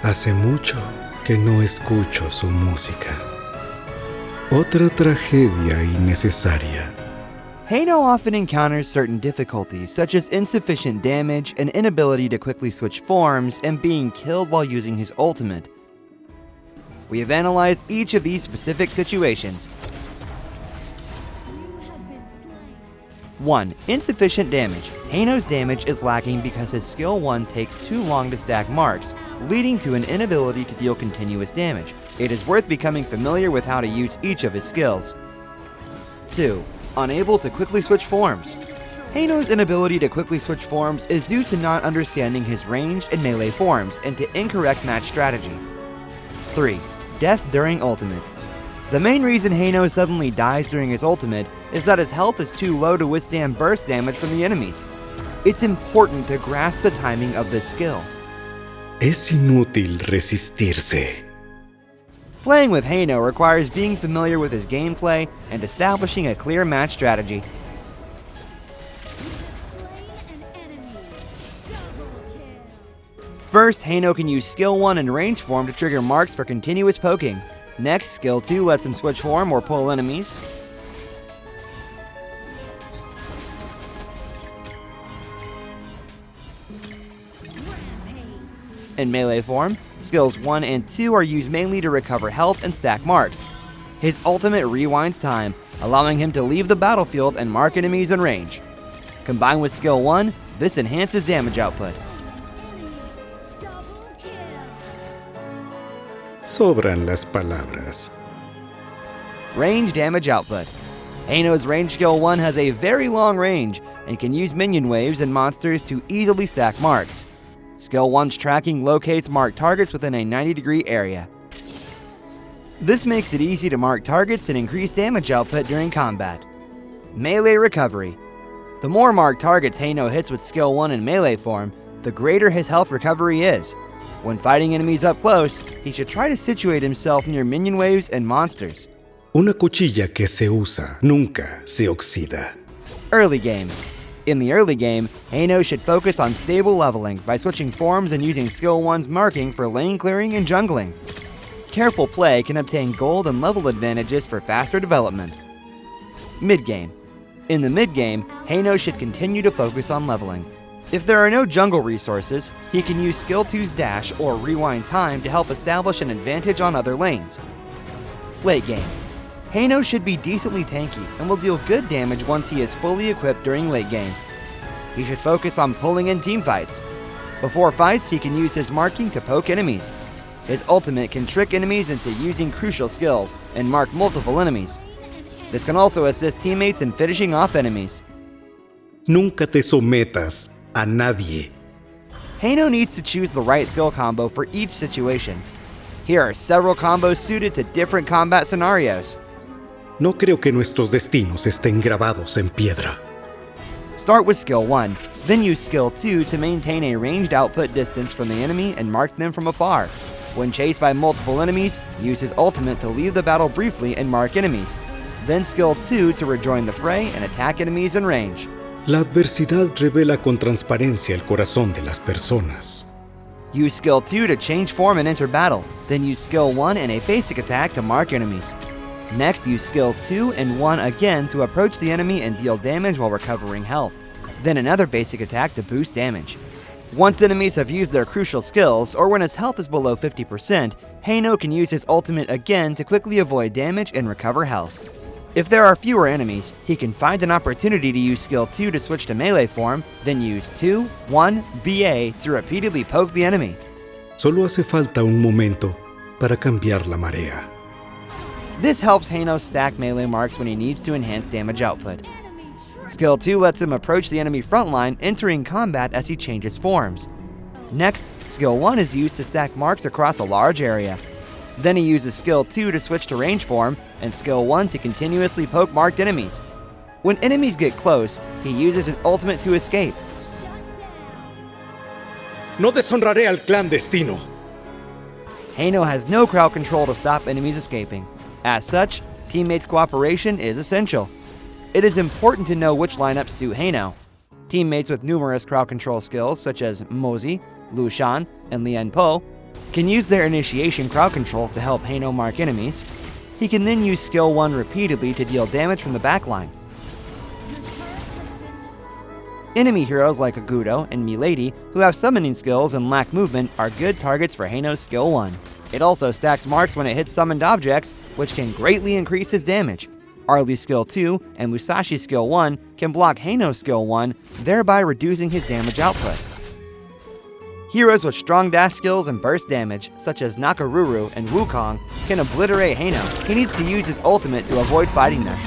Hace mucho que no escucho su música. Otra tragedia innecesaria. Heino often encounters certain difficulties, such as insufficient damage, an inability to quickly switch forms, and being killed while using his ultimate. We have analyzed each of these specific situations. 1. Insufficient damage. Heino's damage is lacking because his skill 1 takes too long to stack marks, leading to an inability to deal continuous damage. It is worth becoming familiar with how to use each of his skills. 2. Unable to quickly switch forms. Heino's inability to quickly switch forms is due to not understanding his ranged and melee forms and to incorrect match strategy. 3. Death during ultimate. The main reason Heino suddenly dies during his ultimate is that his health is too low to withstand burst damage from the enemies. It's important to grasp the timing of this skill. Es inútil resistirse. Playing with Heino requires being familiar with his gameplay and establishing a clear match strategy. First, Heino can use skill 1 in range form to trigger marks for continuous poking. Next, skill 2 lets him switch form or pull enemies. In melee form, skills 1 and 2 are used mainly to recover health and stack marks. His ultimate rewinds time, allowing him to leave the battlefield and mark enemies in range. Combined with skill 1, this enhances damage output. Sobran las palabras. Range damage output. Heino's range skill 1 has a very long range and can use minion waves and monsters to easily stack marks. Skill 1's tracking locates marked targets within a 90-degree area. This makes it easy to mark targets and increase damage output during combat. Melee recovery. The more marked targets Heino hits with skill 1 in melee form, the greater his health recovery is. When fighting enemies up close, he should try to situate himself near minion waves and monsters. Una cuchilla que se usa nunca se oxida. Early game. In the early game, Heino should focus on stable leveling by switching forms and using skill 1's marking for lane clearing and jungling. Careful play can obtain gold and level advantages for faster development. Mid-game. In the mid-game, Heino should continue to focus on leveling. If there are no jungle resources, he can use skill 2's dash or rewind time to help establish an advantage on other lanes. Late game. Heino should be decently tanky and will deal good damage once he is fully equipped during late game. He should focus on pulling in team fights. Before fights, he can use his marking to poke enemies. His ultimate can trick enemies into using crucial skills and mark multiple enemies. This can also assist teammates in finishing off enemies. Nunca te sometas a nadie. Heino needs to choose the right skill combo for each situation. Here are several combos suited to different combat scenarios. No creo que nuestros destinos estén grabados en piedra. Start with skill 1, then use skill 2 to maintain a ranged output distance from the enemy and mark them from afar. When chased by multiple enemies, use his ultimate to leave the battle briefly and mark enemies. Then skill 2 to rejoin the fray and attack enemies in range. La adversidad revela con transparencia el corazón de las personas. Use skill 2 to change form and enter battle, then use skill 1 and a basic attack to mark enemies. Next, use skills 2 and 1 again to approach the enemy and deal damage while recovering health. Then another basic attack to boost damage. Once enemies have used their crucial skills, or when his health is below 50%, Heino can use his ultimate again to quickly avoid damage and recover health. If there are fewer enemies, he can find an opportunity to use skill 2 to switch to melee form, then use 2, 1, BA to repeatedly poke the enemy. Solo hace falta un momento para cambiar la marea. This helps Heino stack melee marks when he needs to enhance damage output. Skill 2 lets him approach the enemy frontline, entering combat as he changes forms. Next, skill 1 is used to stack marks across a large area. Then he uses skill 2 to switch to range form, and skill 1 to continuously poke marked enemies. When enemies get close, he uses his ultimate to escape. No deshonraré al clan Destino. Heino has no crowd control to stop enemies escaping. As such, teammates' cooperation is essential. It is important to know which lineups suit Heino. Teammates with numerous crowd control skills such as Mozi, Lu Shan, and Lian Po can use their initiation crowd controls to help Heino mark enemies. He can then use skill 1 repeatedly to deal damage from the backline. Enemy heroes like Agudo and Milady, who have summoning skills and lack movement, are good targets for Heino's skill 1. It also stacks marks when it hits summoned objects, which can greatly increase his damage. Arlie's skill 2 and Musashi's skill 1 can block Heino's skill 1, thereby reducing his damage output. Heroes with strong dash skills and burst damage, such as Nakaruru and Wukong, can obliterate Heino. He needs to use his ultimate to avoid fighting them.